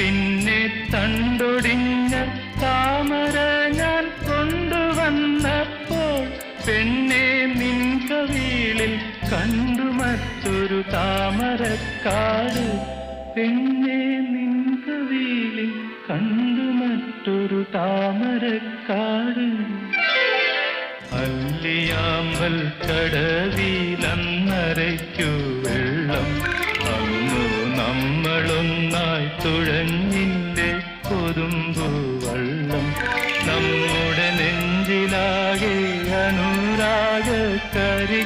പിന്നെ തണ്ടൊടിഞ്ഞ താമര ഞാൻ കൊണ്ടുവന്നപ്പോൾ പെണ്ണെ നിൻ കവിളിൽ കണ്ടു മറ്റൊരു താമരക്കാട്. പെണ്ണെ നിൻ കവിളിൽ കണ്ടു മറ്റൊരു താമരക്കാട്. അല്ലിയാമ്പൽ കടവിലന്നരയ്ക്കു വെള്ളം അന്നു നമ്മളൊന്നായി തുഴഞ്ഞിന്റെ കൊതുമ്പു വള്ളം. നമ്മുടെ നെഞ്ചിലാകെ അനുരാഗ കരി